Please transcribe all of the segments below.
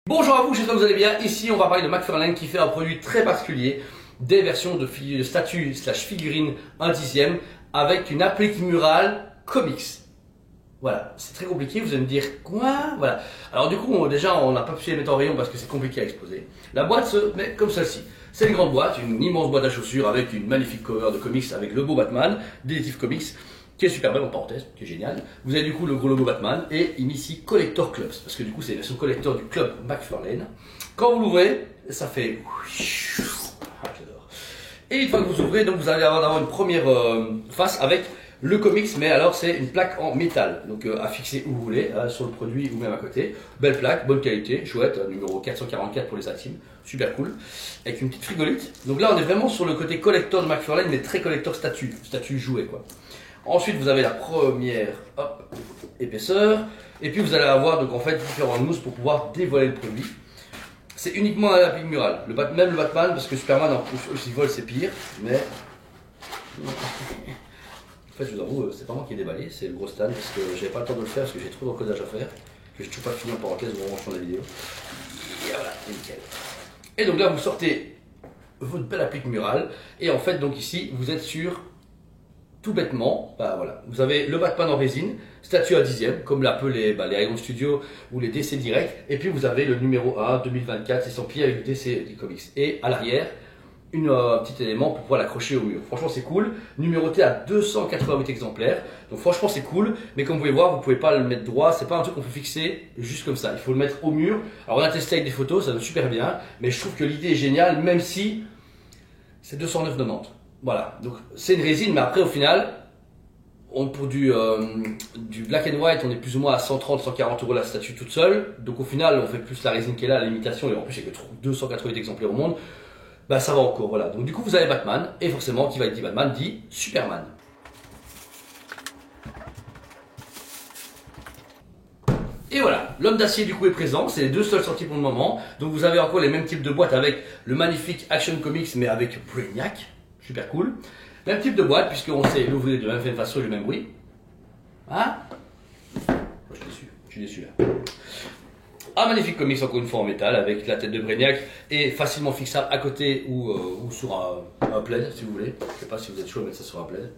Bonjour à vous, j'espère que vous allez bien. Ici, on va parler de McFarlane qui fait un produit très particulier, des versions de statues / figurines 1/10 avec une applique murale comics. Voilà, c'est très compliqué, vous allez me dire quoi? Voilà. Alors du coup, déjà, on n'a pas pu les mettre en rayon parce que c'est compliqué à exposer. La boîte se met comme celle-ci. C'est une grande boîte, une immense boîte à chaussures avec une magnifique cover de comics avec le beau Batman, Detective Comics, qui est super belle en parenthèse, qui est génial. Vous avez du coup le gros logo Batman et ici Collector Clubs, parce que du coup c'est la version collector du club McFarlane. Quand vous l'ouvrez, ça fait... Ah, j'adore. Et une fois que vous ouvrez, donc vous allez avoir une première face avec le comics, mais alors c'est une plaque en métal, donc à fixer où vous voulez, sur le produit ou même à côté. Belle plaque, bonne qualité, chouette, numéro 444 pour les intimes, super cool, avec une petite frigolite. Donc là on est vraiment sur le côté collector de McFarlane, mais très collector statue jouet quoi. Ensuite, vous avez la première épaisseur. Et puis, vous allez avoir donc en fait différentes mousses pour pouvoir dévoiler le produit. C'est uniquement à l'applique murale. Même le Batman, parce que Superman, en plus, aussi vole, c'est pire. Mais. En fait, je vous avoue, c'est pas moi qui ai déballé, c'est le gros stand. Parce que j'avais pas le temps de le faire, parce que j'ai trop d'encodage à faire. Que j'ai toujours pas fini en parenthèse au moment où je tourne la vidéo. Et voilà, nickel. Et donc là, vous sortez votre belle applique murale. Et en fait, donc ici, vous êtes sur. Tout bêtement, bah voilà, vous avez le Batman en résine, statue à 10e, comme l'appellent les Iron Studio ou les DC Direct, et puis vous avez le numéro 1 2024 estampillé avec le DC des comics. Et à l'arrière, un petit élément pour pouvoir l'accrocher au mur. Franchement, c'est cool. Numéroté à 288 exemplaires, donc franchement, c'est cool. Mais comme vous pouvez voir, vous pouvez pas le mettre droit. C'est pas un truc qu'on peut fixer juste comme ça. Il faut le mettre au mur. Alors on a testé avec des photos, ça donne super bien, mais je trouve que l'idée est géniale, même si c'est 209,90. Voilà, donc c'est une résine, mais après au final, pour du black and white, on est plus ou moins à 130-140 € la statue toute seule. Donc au final, on fait plus la résine qui est là, la limitation, et en plus il n'y a que 288 exemplaires au monde. Bah ça va encore, voilà. Donc du coup vous avez Batman, et forcément qui va dire Batman dit Superman. Et voilà, l'homme d'acier du coup est présent, c'est les deux seuls sorties pour le moment. Donc vous avez encore les mêmes types de boîtes avec le magnifique Action Comics, mais avec Brainiac. Super cool. Même type de boîte, puisqu'on sait l'ouvrir de la même façon et le même bruit. Hein? Je suis déçu là. Un magnifique comics encore une fois en métal avec la tête de Brainiac et facilement fixable à côté ou sur un plaid si vous voulez. Je ne sais pas si vous êtes chaud à mettre ça sur un plaid.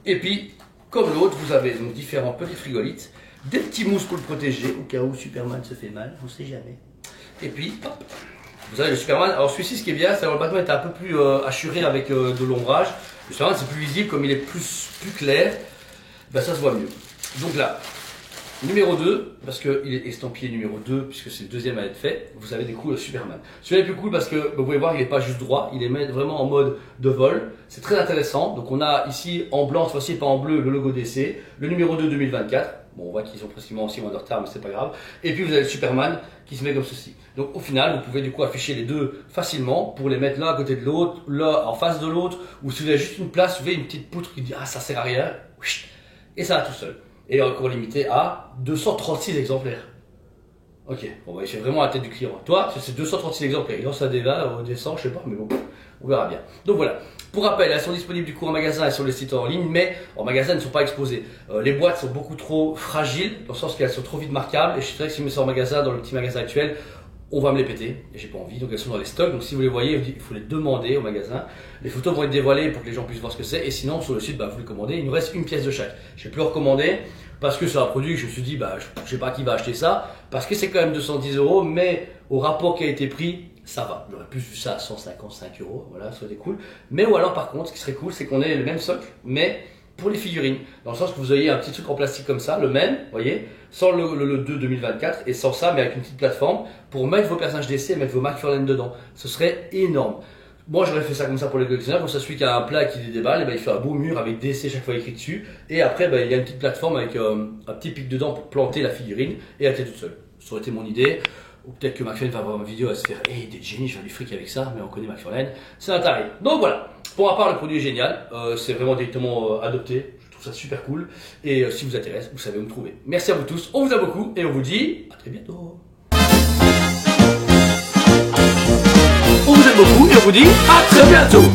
Et puis, comme l'autre, vous avez donc différents petits frigolites, des petits mousses pour le protéger au cas où Superman se fait mal, on ne sait jamais. Et puis, hop. Vous avez le Superman, alors celui-ci ce qui est bien, c'est que le Batman est un peu plus assuré avec de l'ombrage. Le Superman c'est plus visible, comme il est plus clair, ben ça se voit mieux. Donc là, numéro 2, parce qu'il est estampillé numéro 2, puisque c'est le deuxième à être fait, vous avez des coups le Superman. Celui-là est plus cool parce que vous pouvez voir, il n'est pas juste droit, il est vraiment en mode de vol. C'est très intéressant, donc on a ici en blanc, cette fois-ci pas en bleu, le logo DC, le numéro 2 2024. Bon, on voit qu'ils sont pratiquement aussi moins de retard, mais c'est pas grave. Et puis vous avez le Superman qui se met comme ceci. Donc au final, vous pouvez du coup afficher les deux facilement pour les mettre l'un à côté de l'autre, là en face de l'autre, ou si vous avez juste une place, vous avez une petite poutre qui dit ah ça sert à rien, et ça va tout seul. Et encore limité à 236 exemplaires. Ok, bon bah il fait vraiment la tête du client. Toi, c'est 236 exemplaires. Il lance un débat, descend, je sais pas, mais bon, on verra bien. Donc voilà. Pour rappel, elles sont disponibles du coup en magasin et sur les sites en ligne, mais en magasin, elles ne sont pas exposées. Les boîtes sont beaucoup trop fragiles, dans le sens qu'elles sont trop vite marquables. Et je sais que si je mets ça en magasin, dans le petit magasin actuel, on va me les péter. Et j'ai pas envie, donc elles sont dans les stocks. Donc si vous les voyez, il faut les demander au magasin. Les photos vont être dévoilées pour que les gens puissent voir ce que c'est. Et sinon, sur le site, bah, vous les commandez. Il nous reste une pièce de chaque. Je n'ai plus recommandé parce que c'est un produit, je me suis dit, bah, je sais pas qui va acheter ça. Parce que c'est quand même 210 €, mais au rapport qui a été pris, ça va. J'aurais plus vu ça à 155 €, voilà, ça aurait été cool. Mais ou alors par contre, ce qui serait cool, c'est qu'on ait le même socle, mais pour les figurines. Dans le sens que vous ayez un petit truc en plastique comme ça, le même, vous voyez, sans le 2 2024 et sans ça, mais avec une petite plateforme pour mettre vos personnages DC et mettre vos McFarlane dedans. Ce serait énorme. Moi j'aurais fait ça comme ça pour les collectionneurs, comme ça celui qui a un plat qui les déballe, et ben, il fait un beau mur avec DC chaque fois écrit dessus. Et après ben, il y a une petite plateforme avec un petit pic dedans pour planter la figurine et elle était toute seule. Ça aurait été mon idée. Ou peut-être que McFarlane va voir ma vidéo et se faire hey, des génies, je vais du fric avec ça, mais on connaît McFarlane, c'est un taré. Donc voilà, pour ma part le produit est génial, c'est vraiment directement adopté, je trouve ça super cool. Et si vous intéresse, vous savez où me trouver. Merci à vous tous, on vous aime beaucoup et on vous dit à très bientôt. On vous aime beaucoup et on vous dit à très bientôt.